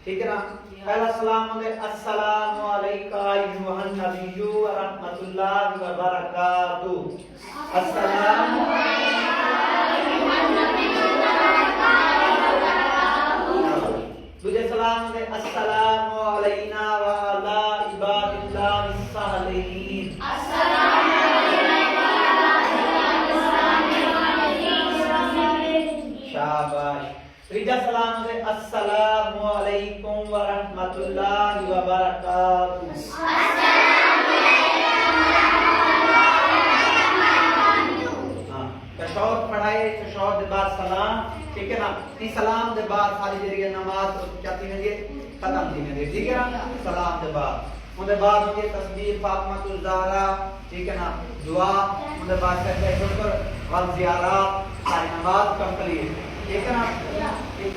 ٹھیک ہے نا. پہلا سلام ہوگا السلام علیکم ایھا النبی و رحمۃ اللہ وبرکاتہ. السلام دوسرے سلام ہوگا السلام علینا وعلی عباد اللہ الصالحین. شاباش. تیسرا سلام ہے السلام علیکم ورحمۃ اللہ وبرکاتہ. تشہد پڑھائے، تشہد دے بعد سلام. ٹھیک ہے نا. نہیں سلام دے بعد ساری جڑی نماز کیا تھی ہے ختم تھی ہے. ٹھیک ہے نا. سلام دے بعد اون دے بعد ہوگی تسبیح فاطمۃ الزہرا. ٹھیک ہے نا. دعا اون دے بعد کہتے ہیں شکر و زیارات. ساری نماز کمپلیٹ. ٹھیک ہے نا.